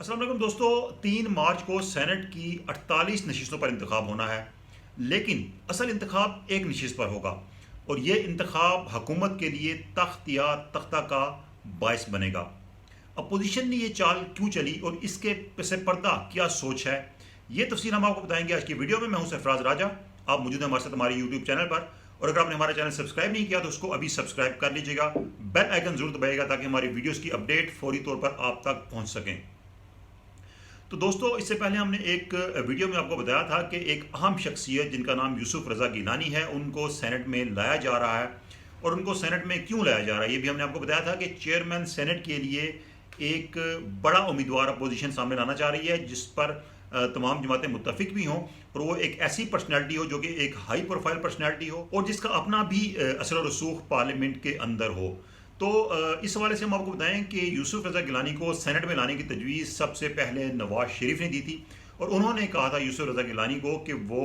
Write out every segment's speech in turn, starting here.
अस्सलाम वालेकुम दोस्तों, 3 मार्च को सेनेट की 48 नशिस्तों पर इंतखाब होना है। लेकिन असल इंतखाब एक नशिस्त पर होगा और ये इंतखाब हुकूमत के लिए तख्त या तख्ता का बायस बनेगा। अपोजिशन ने ये चाल क्यों चली और इसके पसे पर्दा क्या सोच है, ये तफसील हम आपको बताएंगे आज की वीडियो में। मैं हूं सरफराज राजा, आप मौजूद हैं हमारे साथ हमारे यूट्यूब चैनल पर। और अगर आपने हमारा चैनल सब्सक्राइब नहीं किया तो उसको अभी सब्सक्राइब कर लीजिएगा, बेल आइकन जरूर दबाइएगा ताकि हमारी वीडियोस की अपडेट फौरी तौर पर आप तक पहुंच सकें। तो दोस्तों, इससे पहले हमने एक वीडियो में आपको बताया था कि एक अहम शख्सियत जिनका नाम यूसुफ रज़ा गिलानी है, उनको सेनेट में लाया जा रहा है। और उनको सेनेट में क्यों लाया जा रहा है ये भी हमने आपको बताया था कि चेयरमैन सेनेट के लिए एक बड़ा उम्मीदवार अपोजिशन सामने लाना चाह रही है, जिस पर तमाम जमातें मुत्तफिक भी हों और वो एक ऐसी पर्सनैलिटी हो जो कि एक हाई प्रोफाइल पर्सनैलिटी हो और जिसका अपना भी असर और रसूख पार्लियामेंट के अंदर हो। तो इस हवाले से हम आपको बताएं कि यूसुफ रज़ा गिलानी को सेनेट में लाने की तजवीज़ सबसे पहले नवाज शरीफ ने दी थी और उन्होंने कहा था यूसुफ रज़ा गिलानी को कि वो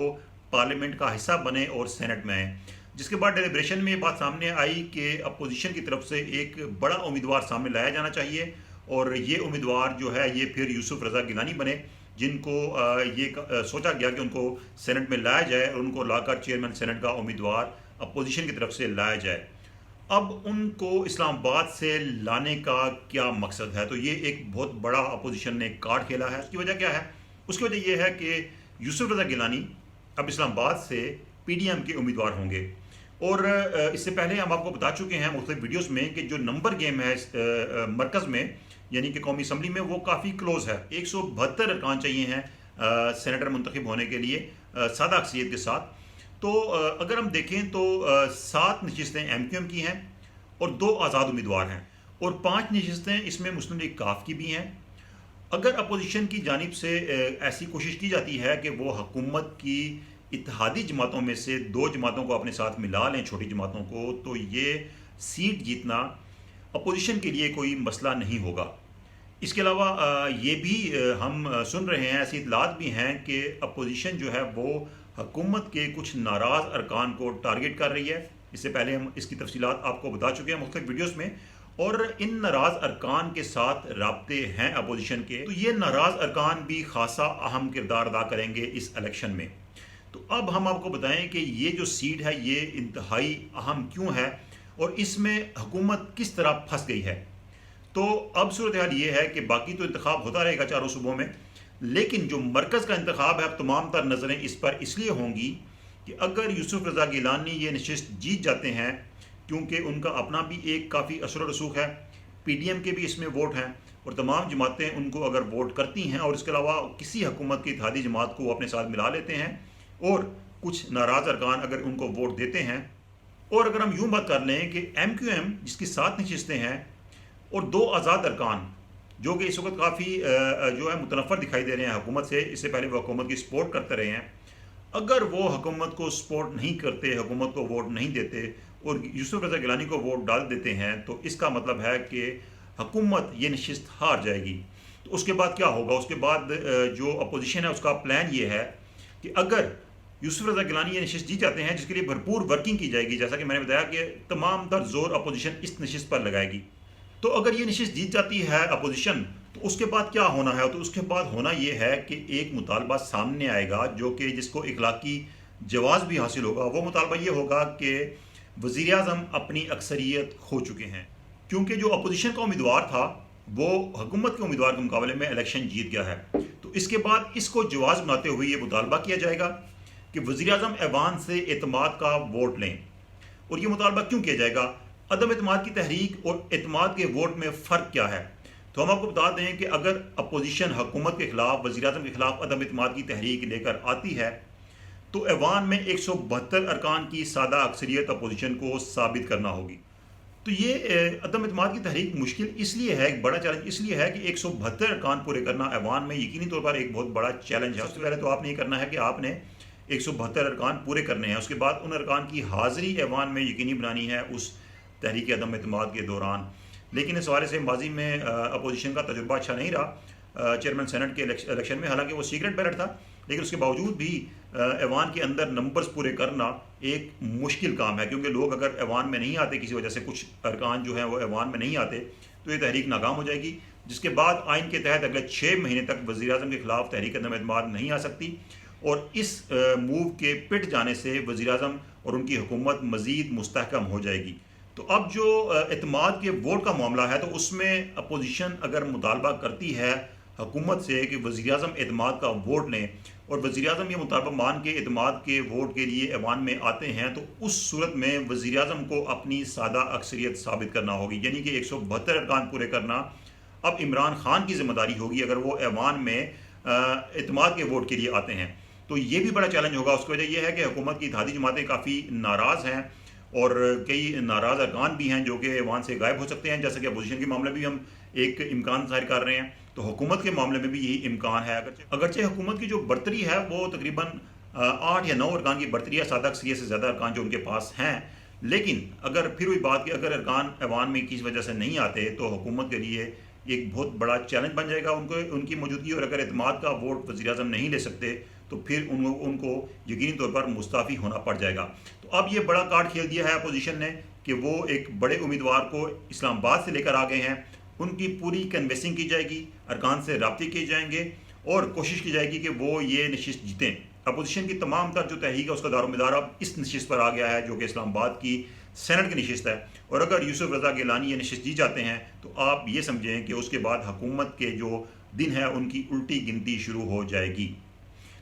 पार्लियामेंट का हिस्सा बने और सेनेट में आए। जिसके बाद डेलिब्रेशन में ये बात सामने आई कि अपोजिशन की तरफ से एक बड़ा उम्मीदवार सामने लाया जाना चाहिए और ये उम्मीदवार जो है ये फिर यूसुफ रज़ा गिलानी बने, जिनको सोचा गया कि उनको सेनेट में लाया जाए और उनको लाकर चेयरमैन सेनेट का उम्मीदवार अपोजिशन की तरफ से लाया जाए। अब उनको इस्लामाबाद से लाने का क्या मकसद है, तो ये एक बहुत बड़ा अपोजिशन ने कार्ड खेला है। उसकी वजह क्या है? उसकी वजह यह है कि यूसुफ रज़ा गिलानी अब इस्लामाबाद से पीडीएम के उम्मीदवार होंगे और इससे पहले हम आपको बता चुके हैं मुख्तलिफ वीडियोस में कि जो नंबर गेम है मरकज़ में यानी कि कौमी असम्बली में, वो काफ़ी क्लोज है। 172 अरकान चाहिए हैं सेनेटर मुंतखब होने के लिए सादा अक्सरियत के साथ। तो अगर हम देखें तो 7 नशिस्तें MQM की हैं और 2 आज़ाद उम्मीदवार हैं और 5 नशिस्तें इसमें मुस्लिम लीग काफ की भी हैं। अगर अपोजिशन की जानिब से ऐसी कोशिश की जाती है कि वो हुकूमत की इत्तेहादी जमातों में से 2 जमातों को अपने साथ मिला लें, छोटी जमातों को, तो ये सीट जीतना अपोजिशन के लिए कोई मसला नहीं होगा। इसके अलावा ये भी हम सुन रहे हैं, ऐसी इतलात भी हैं कि अपोजिशन जो है वो हुकूमत के कुछ नाराज़ अरकान को टारगेट कर रही है। इससे पहले हम इसकी तफसीलात आपको बता चुके हैं मुख्तलिफ वीडियोस में। और इन नाराज़ अरकान के साथ राब्ते हैं अपोजिशन के, तो ये नाराज़ अरकान भी खासा अहम किरदार अदा करेंगे इस इलेक्शन में। तो अब हम आपको बताएं कि ये जो सीट है ये इंतहाई अहम क्यों है और इसमें हुकूमत किस तरह फंस गई है। तो अब सूरत हाल ये है कि बाकी तो इंतखाब होता रहेगा चारों सूबों में, लेकिन जो मरकज़ का इंतखाब है, अब तमाम तर नज़रें इस पर इसलिए होंगी कि अगर यूसुफ रज़ा गिलानी ये नशिस्त जीत जाते हैं, क्योंकि उनका अपना भी एक काफ़ी असर और रसूख है, पीडीएम के भी इसमें वोट हैं और तमाम जमातें उनको अगर वोट करती हैं और इसके अलावा किसी हुकूमत की इत्तेहादी जमात को अपने साथ मिला लेते हैं और कुछ नाराज़ अरकान अगर उनको वोट देते हैं, और अगर हम यूँ बात कर लें कि MQM जिसकी 7 नशिस्तें हैं और 2 आज़ाद अरकान जो कि इस वक्त काफ़ी जो है मुतनफ़र दिखाई दे रहे हैं हुकूमत से, इससे पहले वो हुकूमत की सपोर्ट करते रहे हैं, अगर वो हुकूमत को सपोर्ट नहीं करते, हुकूमत को वोट नहीं देते और यूसुफ रज़ा गिलानी को वोट डाल देते हैं, तो इसका मतलब है कि हुकूमत ये नशिस्त हार जाएगी। तो उसके बाद क्या होगा? उसके बाद जो अपोजिशन है उसका प्लान ये है कि अगर यूसुफ रज़ा गिलानी ये नशिस्त जीत जाते हैं, जिसके लिए भरपूर वर्किंग की जाएगी, जैसा कि मैंने बताया कि तमाम तर जोर अपोजिशन इस नशिस्त पर लगाएगी। तो अगर ये नशिस्त जीत जाती है अपोजिशन, तो उसके बाद क्या होना है? तो उसके बाद होना ये है कि एक मुतालबा सामने आएगा जो कि जिसको इखलाकी जवाज़ भी हासिल होगा। वो मुतालबा ये होगा कि वज़ीर आज़म अपनी अक्सरियत खो चुके हैं, क्योंकि जो अपोजिशन का उम्मीदवार था वो हुकूमत के उम्मीदवार के मुकाबले में इलेक्शन जीत गया है। तो इसके बाद इसको जवाज़ बनाते हुए ये मुतालबा किया जाएगा कि वज़ीर आज़म ऐवान से एतमाद का वोट लें। और ये मुतालबा क्यों किया जाएगा? अदम एतमाद की तहरीक और एतमाद के वोट में फ़र्क क्या है? तो हम आपको बता दें कि अगर अपोजिशन हुकूमत के खिलाफ, वज़ीर आज़म के खिलाफ अदम एतमाद की तहरीक लेकर आती है, तो ऐवान में 172 अरकान की सादा अक्सरियत अपोजिशन को साबित करना होगी। तो ये अदम एतमाद की तहरीक मुश्किल इसलिए है, एक बड़ा चैलेंज इसलिए है कि 172 अरकान पूरे करना ऐवान में यकीनी तौर पर एक बहुत बड़ा चैलेंज है। सबसे पहले तो आपने ये करना है कि आपने 172 अरकान पूरे करने हैं। उसके बाद उन अरकान की हाज़िरी ऐवान में यकीनी बनानी है उस तहरीक अदम एतमाद के दौरान। लेकिन इस हवाले से माजी में अपोजिशन का तजुर्बा अच्छा नहीं रहा चेयरमैन सेनेट के इलेक्शन में, हालांकि वो सीक्रेट बैलेट था, لیکن اس کے باوجود بھی ایوان کے اندر نمبرز پورے کرنا ایک مشکل کام ہے، کیونکہ لوگ اگر ایوان میں نہیں آتے، کسی وجہ سے کچھ ارکان جو ہیں وہ ایوان میں نہیں آتے، تو یہ تحریک ناکام ہو جائے گی، جس کے بعد آئین کے تحت اگلے 6 مہینے تک وزیر اعظم کے خلاف تحریک عدم اعتماد نہیں آ سکتی، اور اس موو کے پٹ جانے سے وزیر اعظم اور ان کی حکومت مزید مستحکم ہو جائے گی۔ تو اب جو اعتماد کے ووٹ کا معاملہ ہے، تو اس میں اپوزیشن اگر مطالبہ کرتی ہے حکومت سے کہ وزیر اعظم اعتماد کا ووٹ لیں، اور وزیر اعظم یہ مطالبہ مان کے اعتماد کے ووٹ کے لیے ایوان میں آتے ہیں، تو اس صورت میں وزیر اعظم کو اپنی سادہ اکثریت ثابت کرنا ہوگی، یعنی کہ 172 ارکان پورے کرنا اب عمران خان کی ذمہ داری ہوگی اگر وہ ایوان میں اعتماد کے ووٹ کے لیے آتے ہیں۔ تو یہ بھی بڑا چیلنج ہوگا۔ اس کی وجہ یہ ہے کہ حکومت کی اتحادی جماعتیں کافی ناراض ہیں، اور کئی ناراض ارکان بھی ہیں جو کہ ایوان سے غائب ہو سکتے ہیں، جیسا کہ اپوزیشن کے معاملے بھی ہم ایک امکان ظاہر کر رہے ہیں، تو حکومت کے معاملے میں بھی یہی امکان ہے۔ اگرچہ حکومت کی جو برتری ہے وہ تقریباً 8 یا 9 ارکان کی برتری ہے، سادہ اکثریت سے زیادہ ارکان جو ان کے پاس ہیں، لیکن اگر پھر وہی بات کہ اگر ارکان ایوان میں کسی وجہ سے نہیں آتے تو حکومت کے لیے ایک بہت بڑا چیلنج بن جائے گا ان کی موجودگی، اور اگر اعتماد کا ووٹ وزیر اعظم نہیں لے سکتے تو پھر ان کو یقینی طور پر مستعفی ہونا پڑ جائے گا۔ تو اب یہ بڑا کارڈ کھیل دیا ہے اپوزیشن نے کہ وہ ایک بڑے امیدوار کو اسلام آباد سے لے کر آ گئے ہیں، ان کی پوری کنوینسنگ کی جائے گی، ارکان سے رابطے کیے جائیں گے، اور کوشش کی جائے گی کہ وہ یہ نشست جیتیں۔ اپوزیشن کی تمام تر جو تحریک ہے اس کا دار و مدار اب اس نشست پر آ گیا ہے جو کہ اسلام آباد کی سینٹ کی نشست ہے، اور اگر یوسف رضا گیلانی یہ نشست جیت جاتے ہیں تو آپ یہ سمجھیں کہ اس کے بعد حکومت کے جو دن ہے ان کی الٹی گنتی شروع ہو جائے گی۔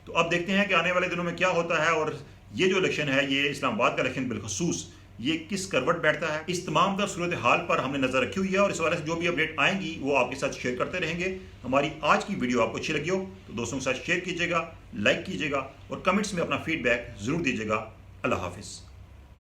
تو اب دیکھتے ہیں کہ آنے والے دنوں میں کیا ہوتا ہے، اور یہ جو الیکشن ہے، یہ اسلام آباد کا الیکشن بالخصوص، یہ کس کروٹ بیٹھتا ہے، اس تمام تر صورتحال پر ہم نے نظر رکھی ہوئی ہے، اور اس حوالے سے جو بھی اپڈیٹ آئیں گی وہ آپ کے ساتھ شیئر کرتے رہیں گے۔ ہماری آج کی ویڈیو آپ کو اچھی لگی ہو تو دوستوں کے ساتھ شیئر کیجیے گا، لائک کیجیے گا، اور کمنٹس میں اپنا فیڈ بیک ضرور دیجیے گا۔ اللہ حافظ۔